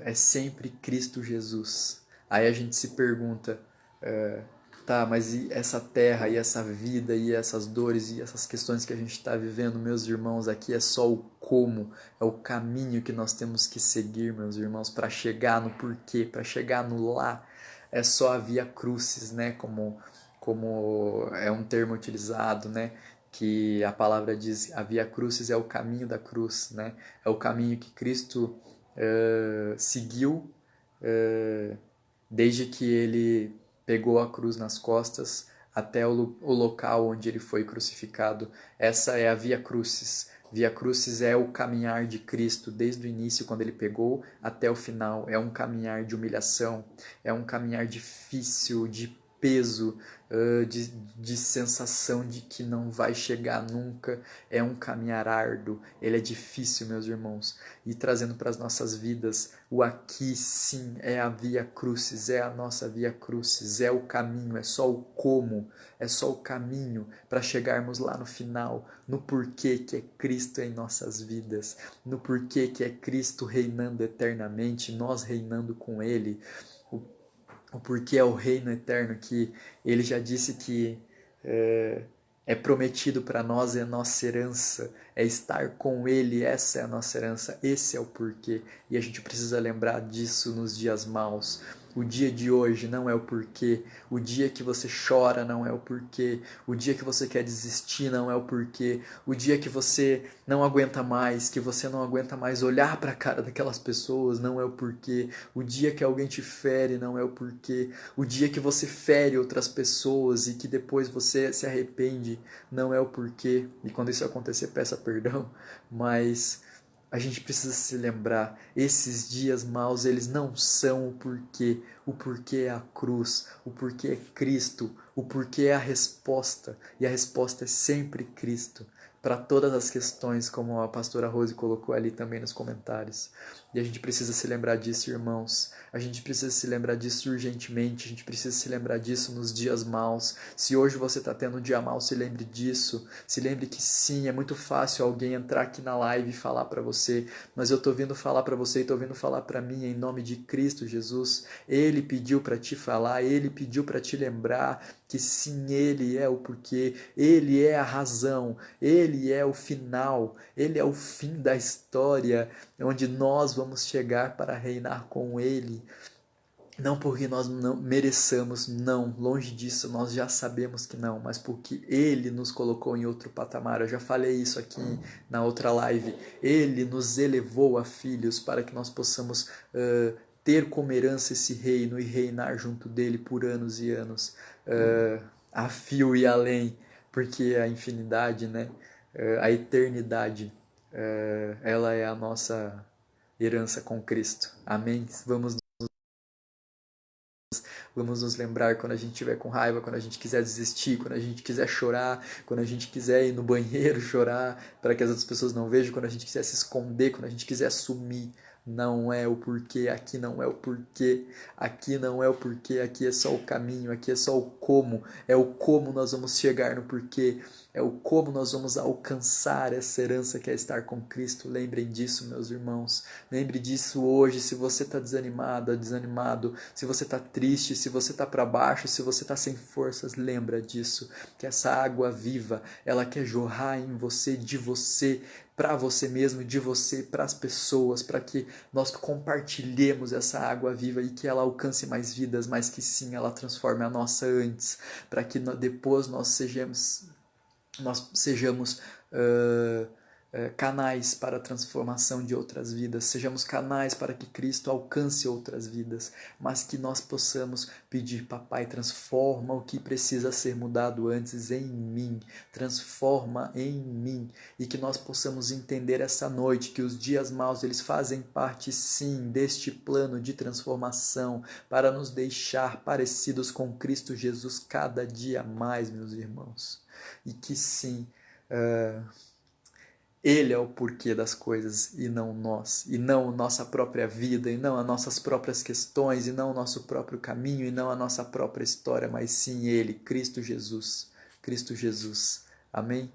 é sempre Cristo Jesus. Aí a gente se pergunta, Tá, mas e essa terra, e essa vida, e essas dores, e essas questões que a gente está vivendo, meus irmãos, aqui é só o como, é o caminho que nós temos que seguir, meus irmãos, para chegar no porquê, para chegar no lá. É só a via crucis, né? Como é um termo utilizado, né? Que a palavra diz, a via crucis é o caminho da cruz, né? É o caminho que Cristo seguiu desde que ele pegou a cruz nas costas até o local onde ele foi crucificado. Essa é a Via Crucis. Via Crucis é o caminhar de Cristo desde o início, quando ele pegou, até o final. É um caminhar de humilhação, é um caminhar difícil, de peso, de sensação de que não vai chegar nunca. É um caminhar árduo, ele é difícil, meus irmãos. E trazendo para as nossas vidas, o aqui sim é a via crucis, é a nossa via crucis, é o caminho, é só o como, é só o caminho para chegarmos lá no final, no porquê que é Cristo em nossas vidas, no porquê que é Cristo reinando eternamente, nós reinando com Ele, o, o porquê é o reino eterno que Ele já disse que é prometido para nós, é nossa herança, é estar com Ele, essa é a nossa herança, esse é o porquê. E a gente precisa lembrar disso nos dias maus. O dia de hoje não é o porquê, o dia que você chora não é o porquê, o dia que você quer desistir não é o porquê, o dia que você não aguenta mais, que você não aguenta mais olhar para a cara daquelas pessoas não é o porquê, o dia que alguém te fere não é o porquê, o dia que você fere outras pessoas e que depois você se arrepende não é o porquê, e quando isso acontecer peça perdão, mas a gente precisa se lembrar, esses dias maus, eles não são o porquê é a cruz, o porquê é Cristo, o porquê é a resposta, e a resposta é sempre Cristo, para todas as questões, como a pastora Rose colocou ali também nos comentários. E a gente precisa se lembrar disso, irmãos. A gente precisa se lembrar disso urgentemente. A gente precisa se lembrar disso nos dias maus. Se hoje você está tendo um dia mau, se lembre disso. Se lembre que sim, é muito fácil alguém entrar aqui na live e falar para você, mas eu estou vindo falar para você e estou vindo falar para mim em nome de Cristo Jesus. Ele pediu para te falar, ele pediu para te lembrar que sim, ele é o porquê, ele é a razão, ele é o final, ele é o fim da história, onde nós vamos chegar para reinar com ele. Não porque nós não mereçamos, não, longe disso, nós já sabemos que não, mas porque Ele nos colocou em outro patamar. Eu já falei isso aqui na outra live. Ele nos elevou a filhos para que nós possamos ter como herança esse reino e reinar junto dele por anos e anos, a fio e além, porque a infinidade, né, a eternidade, ela é a nossa herança com Cristo. Amém? Vamos nos lembrar quando a gente estiver com raiva, quando a gente quiser desistir, quando a gente quiser chorar, quando a gente quiser ir no banheiro chorar para que as outras pessoas não vejam, quando a gente quiser se esconder, quando a gente quiser sumir. Não é o porquê, aqui não é o porquê, aqui não é o porquê, aqui é só o caminho, aqui é só o como, é o como nós vamos chegar no porquê, é o como nós vamos alcançar essa herança que é estar com Cristo. Lembrem disso, meus irmãos, lembre disso hoje, se você está desanimado, desanimado, se você está triste, se você está para baixo, se você está sem forças, lembra disso, que essa água viva, ela quer jorrar em você, para você mesmo, de você, para as pessoas, para que nós compartilhemos essa água viva e que ela alcance mais vidas, mas que sim, ela transforme a nossa antes, para que depois nós sejamos canais para a transformação de outras vidas, sejamos canais para que Cristo alcance outras vidas, mas que nós possamos pedir, papai, transforma o que precisa ser mudado antes em mim, transforma em mim, e que nós possamos entender essa noite que os dias maus eles fazem parte sim deste plano de transformação para nos deixar parecidos com Cristo Jesus cada dia mais, meus irmãos, e que sim, ele é o porquê das coisas e não nós, e não nossa própria vida, e não as nossas próprias questões, e não o nosso próprio caminho, e não a nossa própria história, mas sim Ele, Cristo Jesus. Cristo Jesus. Amém?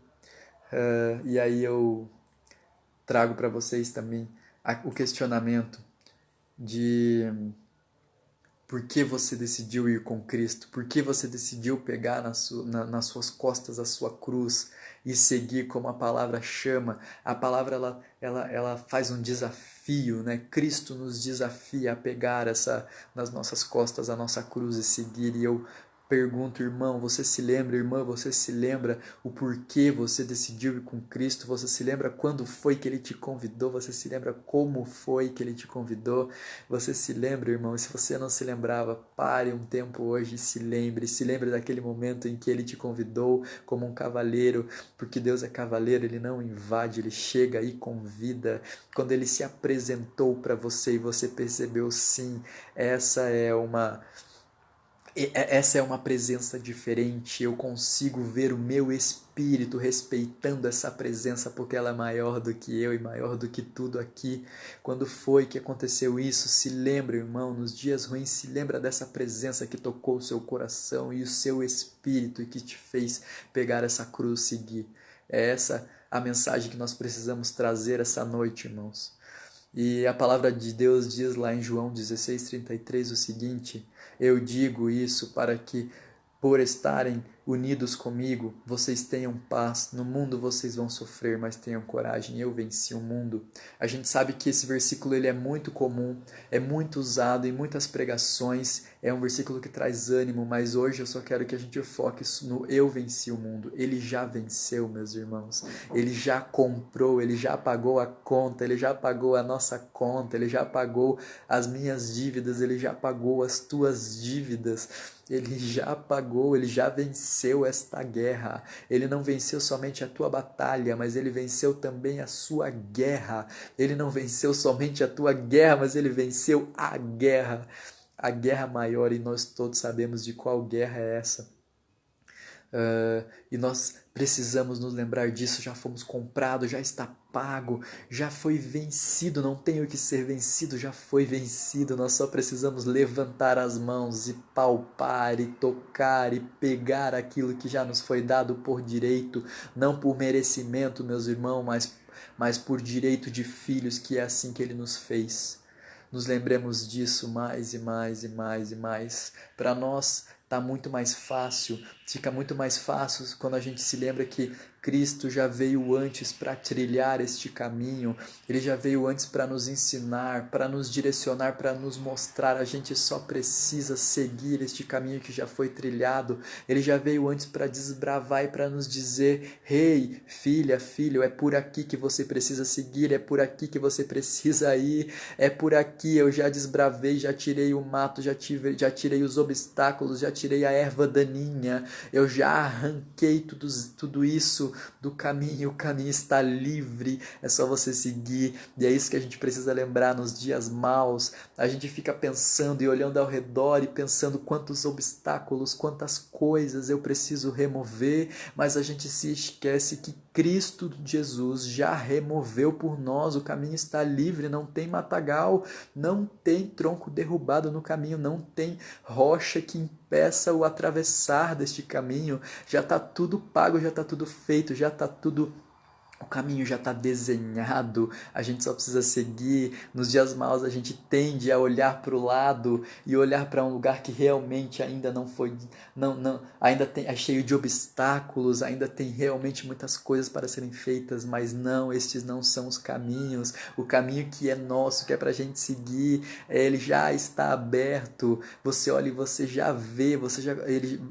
E aí eu trago para vocês também o questionamento de Por que você decidiu ir com Cristo? Por que você decidiu pegar nas suas costas a sua cruz e seguir como a palavra chama? A palavra ela faz um desafio, né? Cristo nos desafia a pegar nas nossas costas a nossa cruz e seguir. E eu pergunto, irmão, você se lembra, irmã, você se lembra o porquê você decidiu ir com Cristo? Você se lembra quando foi que Ele te convidou? Você se lembra como foi que Ele te convidou? Você se lembra, irmão? E se você não se lembrava, pare um tempo hoje e se lembre daquele momento em que Ele te convidou como um cavaleiro, porque Deus é cavaleiro, Ele não invade, Ele chega e convida. Quando Ele se apresentou para você e você percebeu, sim, essa é uma essa é uma presença diferente. Eu consigo ver o meu espírito respeitando essa presença porque ela é maior do que eu e maior do que tudo aqui. Quando foi que aconteceu isso? Se lembra, irmão, nos dias ruins, se lembra dessa presença que tocou o seu coração e o seu espírito e que te fez pegar essa cruz e seguir. É essa a mensagem que nós precisamos trazer essa noite, irmãos. E a palavra de Deus diz lá em João 16:33 o seguinte: eu digo isso para que, por estarem unidos comigo, vocês tenham paz. No mundo vocês vão sofrer, mas tenham coragem. Eu venci o mundo. A gente sabe que esse versículo ele é muito comum, é muito usado em muitas pregações. É um versículo que traz ânimo, mas hoje eu só quero que a gente foque no eu venci o mundo. Ele já venceu, meus irmãos. Ele já comprou, ele já pagou a conta, ele já pagou a nossa conta, ele já pagou as minhas dívidas, ele já pagou as tuas dívidas. Ele já pagou, ele já venceu esta guerra. Ele não venceu somente a tua batalha, mas ele venceu também a sua guerra. Ele não venceu somente a tua guerra, mas ele venceu a guerra maior, e nós todos sabemos de qual guerra é essa. E nós precisamos nos lembrar disso. Já fomos comprados, já está pago, já foi vencido, não tem o que ser vencido, já foi vencido. Nós só precisamos levantar as mãos e palpar e tocar e pegar aquilo que já nos foi dado por direito, não por merecimento, meus irmãos, mas por direito de filhos, que é assim que Ele nos fez. Nos lembremos disso mais e mais e mais e mais. Para nós tá muito mais fácil, fica muito mais fácil quando a gente se lembra que Cristo já veio antes para trilhar este caminho, Ele já veio antes para nos ensinar, para nos direcionar, para nos mostrar. A gente só precisa seguir este caminho que já foi trilhado. Ele já veio antes para desbravar e para nos dizer: hey, filha, filho, é por aqui que você precisa seguir, é por aqui que você precisa ir, é por aqui. Eu já desbravei, já tirei o mato, já tirei os obstáculos, já tirei a erva daninha, eu já arranquei tudo isso do caminho. O caminho está livre, é só você seguir. E é isso que a gente precisa lembrar nos dias maus. A gente fica pensando e olhando ao redor e pensando quantos obstáculos, quantas coisas eu preciso remover, mas a gente se esquece que Cristo Jesus já removeu por nós. O caminho está livre, não tem matagal, não tem tronco derrubado no caminho, não tem rocha que impeça o atravessar deste caminho. Já está tudo pago, já está tudo feito, já está tudo... O caminho já está desenhado, a gente só precisa seguir. Nos dias maus a gente tende a olhar para o lado e olhar para um lugar que realmente ainda não foi, ainda é cheio de obstáculos, ainda tem realmente muitas coisas para serem feitas, mas não, estes não são os caminhos. O caminho que é nosso, que é para a gente seguir, ele já está aberto. Você olha e você já vê,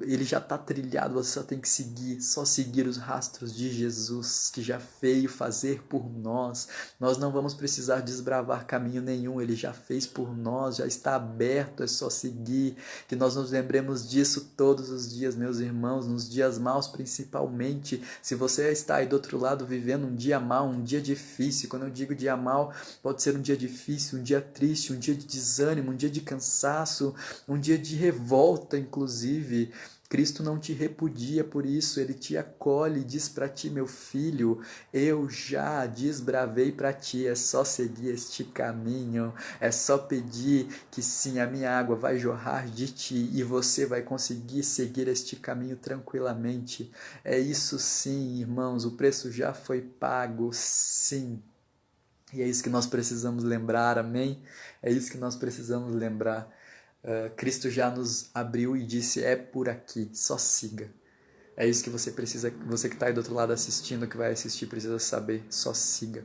ele já está trilhado, você só tem que seguir, só seguir os rastros de Jesus, que já veio fazer por nós. Nós não vamos precisar desbravar caminho nenhum, Ele já fez por nós, já está aberto, é só seguir. Que nós nos lembremos disso todos os dias, meus irmãos, nos dias maus principalmente. Se você está aí do outro lado vivendo um dia mau, um dia difícil, quando eu digo dia mau, pode ser um dia difícil, um dia triste, um dia de desânimo, um dia de cansaço, um dia de revolta, inclusive. Cristo não te repudia por isso, Ele te acolhe e diz para ti: meu filho, eu já desbravei para ti, é só seguir este caminho, é só pedir que sim, a minha água vai jorrar de ti e você vai conseguir seguir este caminho tranquilamente. É isso sim, irmãos, o preço já foi pago, sim. E é isso que nós precisamos lembrar, amém? É isso que nós precisamos lembrar. Cristo já nos abriu e disse: é por aqui, só siga. É isso que você precisa, você que está aí do outro lado assistindo, que vai assistir, precisa saber, só siga.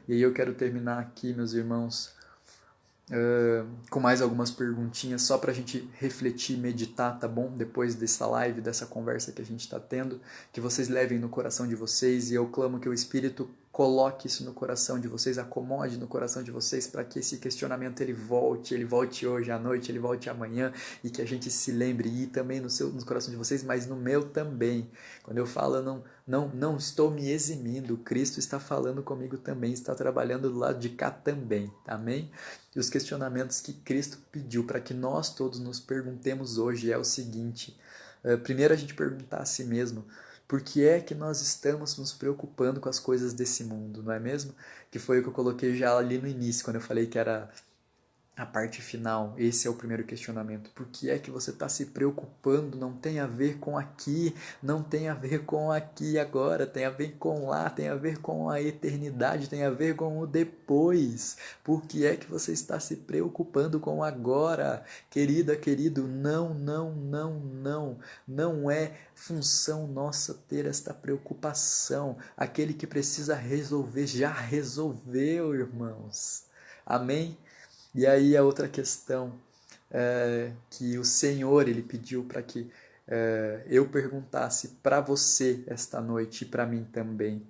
E aí eu quero terminar aqui, meus irmãos, com mais algumas perguntinhas, só para a gente refletir, meditar, tá bom? Depois dessa live, dessa conversa que a gente está tendo, que vocês levem no coração de vocês, e eu clamo que o Espírito coloque isso no coração de vocês, acomode no coração de vocês para que esse questionamento ele volte hoje à noite, ele volte amanhã, e que a gente se lembre, e também no coração de vocês, mas no meu também. Quando eu falo, eu não estou me eximindo, Cristo está falando comigo também, está trabalhando do lado de cá também, amém? E os questionamentos que Cristo pediu para que nós todos nos perguntemos hoje é o seguinte: primeiro a gente perguntar a si mesmo, por que é que nós estamos nos preocupando com as coisas desse mundo, não é mesmo? Que foi o que eu coloquei já ali no início, quando eu falei que era a parte final. Esse é o primeiro questionamento. Por que é que você está se preocupando? Não tem a ver com aqui, não tem a ver com aqui e agora, tem a ver com lá, tem a ver com a eternidade, tem a ver com o depois. Por que é que você está se preocupando com agora? Querida, querido, não é função nossa ter esta preocupação. Aquele que precisa resolver já resolveu, irmãos. Amém? E aí a outra questão que o Senhor ele pediu para que eu perguntasse para você esta noite e para mim também: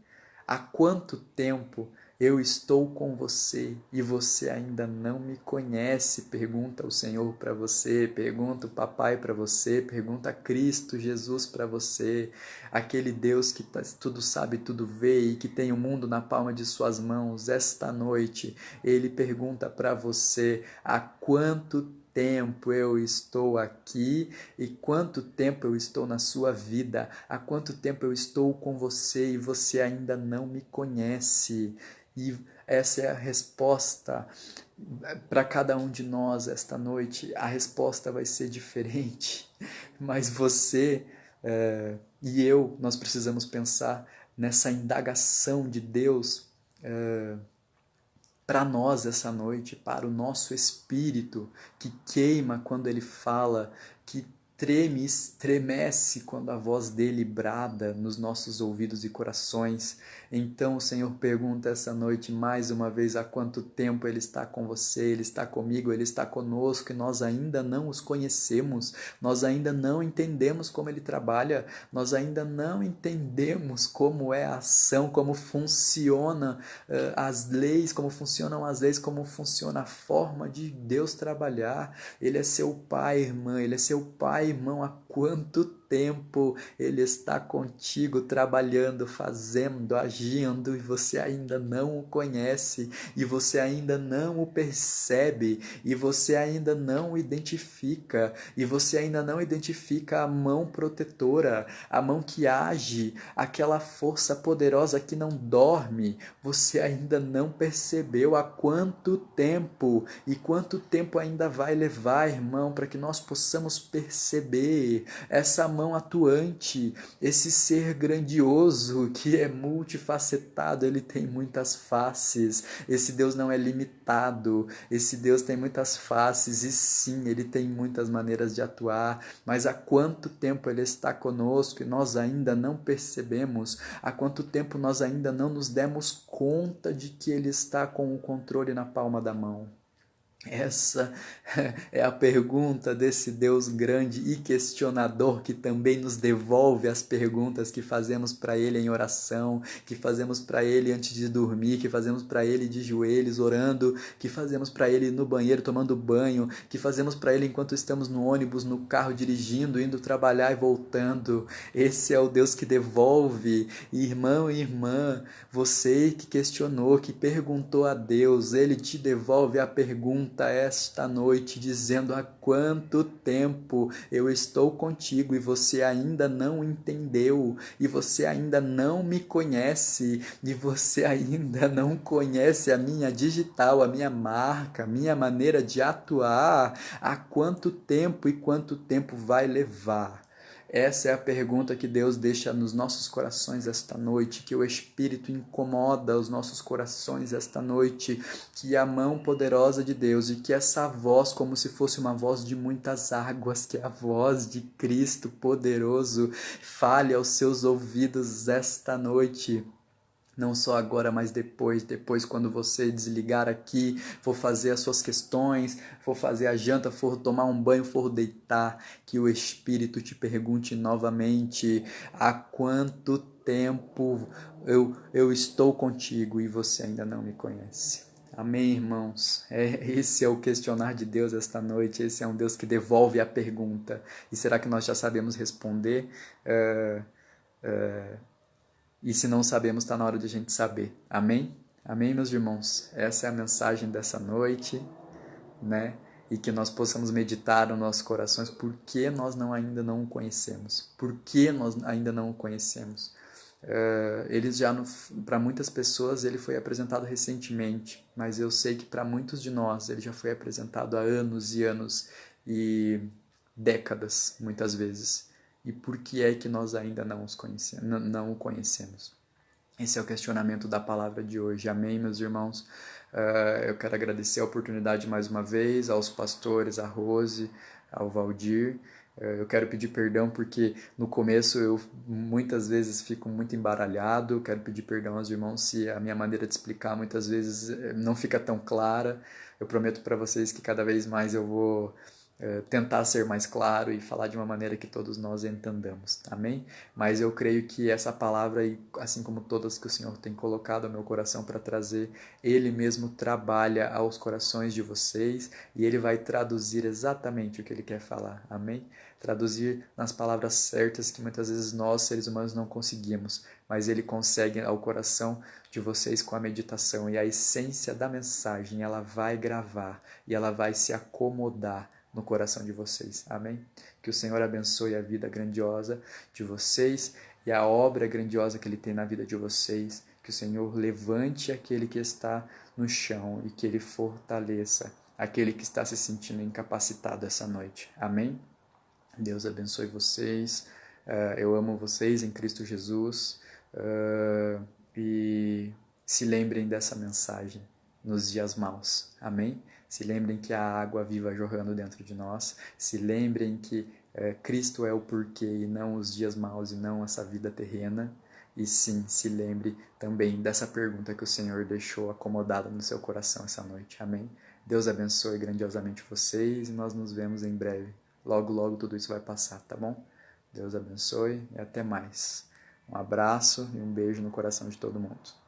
há quanto tempo eu estou com você e você ainda não me conhece? Pergunta o Senhor para você, pergunta o Papai para você, pergunta Cristo Jesus para você, aquele Deus que tudo sabe, tudo vê e que tem o mundo na palma de suas mãos. Esta noite ele pergunta para você: há quanto tempo eu estou aqui e quanto tempo eu estou na sua vida, há quanto tempo eu estou com você e você ainda não me conhece. E essa é a resposta para cada um de nós esta noite. A resposta vai ser diferente, mas você e eu, nós precisamos pensar nessa indagação de Deus para nós essa noite, para o nosso espírito que queima quando ele fala, que estremece quando a voz dele brada nos nossos ouvidos e corações. Então o Senhor pergunta essa noite mais uma vez: há quanto tempo Ele está com você, Ele está comigo, Ele está conosco, e nós ainda não os conhecemos, nós ainda não entendemos como Ele trabalha, nós ainda não entendemos como é a ação, como funciona as leis, como funcionam as leis, como funciona a forma de Deus trabalhar. Ele é seu pai, irmã, Ele é seu pai, irmão, há quanto tempo Ele está contigo, trabalhando, fazendo, agindo, e você ainda não o conhece, e você ainda não o percebe, e você ainda não o identifica, e você ainda não identifica a mão protetora, a mão que age, aquela força poderosa que não dorme. Você ainda não percebeu há quanto tempo, e quanto tempo ainda vai levar, irmão, para que nós possamos perceber essa mão atuante, esse ser grandioso que é multifacetado, ele tem muitas faces. Esse Deus não é limitado, esse Deus tem muitas faces, e sim, ele tem muitas maneiras de atuar. Mas há quanto tempo ele está conosco e nós ainda não percebemos? Há quanto tempo nós ainda não nos demos conta de que ele está com o controle na palma da mão? Essa é a pergunta desse Deus grande e questionador, que também nos devolve as perguntas que fazemos para Ele em oração, que fazemos para Ele antes de dormir, que fazemos para Ele de joelhos orando, que fazemos para Ele no banheiro tomando banho, que fazemos para Ele enquanto estamos no ônibus, no carro dirigindo, indo trabalhar e voltando. Esse é o Deus que devolve. Irmão e irmã, você que questionou, que perguntou a Deus, Ele te devolve a pergunta esta noite, dizendo: há quanto tempo eu estou contigo e você ainda não entendeu, e você ainda não me conhece, e você ainda não conhece a minha digital, a minha marca, a minha maneira de atuar. Há quanto tempo e quanto tempo vai levar? Essa é a pergunta que Deus deixa nos nossos corações esta noite, que o Espírito incomoda os nossos corações esta noite, que a mão poderosa de Deus e que essa voz, como se fosse uma voz de muitas águas, que é a voz de Cristo poderoso, fale aos seus ouvidos esta noite. Não só agora, mas depois quando você desligar aqui, for fazer as suas questões, for fazer a janta, for tomar um banho, for deitar, que o Espírito te pergunte novamente: há quanto tempo eu estou contigo e você ainda não me conhece? Amém, irmãos? Esse é o questionar de Deus esta noite. Esse é um Deus que devolve a pergunta. E será que nós já sabemos responder? E se não sabemos, está na hora de a gente saber. Amém? Amém, meus irmãos? Essa é a mensagem dessa noite, né? E que nós possamos meditar nos nossos corações por que nós ainda não o conhecemos. Por que nós ainda não o conhecemos? Eles já, para muitas pessoas, ele foi apresentado recentemente, mas eu sei que para muitos de nós ele já foi apresentado há anos e anos e décadas, muitas vezes. E por que é que nós ainda não o conhecemos? Esse é o questionamento da palavra de hoje. Amém, meus irmãos? Eu quero agradecer a oportunidade mais uma vez aos pastores, a Rose, ao Valdir. Eu quero pedir perdão porque no começo eu muitas vezes fico muito embaralhado. Eu quero pedir perdão aos irmãos se a minha maneira de explicar muitas vezes não fica tão clara. Eu prometo para vocês que cada vez mais eu vou tentar ser mais claro e falar de uma maneira que todos nós entendamos, amém? Mas eu creio que essa palavra, assim como todas que o Senhor tem colocado ao meu coração para trazer, Ele mesmo trabalha aos corações de vocês e Ele vai traduzir exatamente o que Ele quer falar, amém? Traduzir nas palavras certas que muitas vezes nós, seres humanos, não conseguimos, mas Ele consegue ao coração de vocês com a meditação e a essência da mensagem, ela vai gravar e ela vai se acomodar no coração de vocês. Amém? Que o Senhor abençoe a vida grandiosa de vocês e a obra grandiosa que Ele tem na vida de vocês. Que o Senhor levante aquele que está no chão e que Ele fortaleça aquele que está se sentindo incapacitado essa noite. Amém? Deus abençoe vocês. Eu amo vocês em Cristo Jesus. E se lembrem dessa mensagem nos dias maus. Amém? Se lembrem que há água viva jorrando dentro de nós. Se lembrem que Cristo é o porquê e não os dias maus e não essa vida terrena. E sim, se lembre também dessa pergunta que o Senhor deixou acomodada no seu coração essa noite. Amém? Deus abençoe grandiosamente vocês e nós nos vemos em breve. Logo, logo tudo isso vai passar, tá bom? Deus abençoe e até mais. Um abraço e um beijo no coração de todo mundo.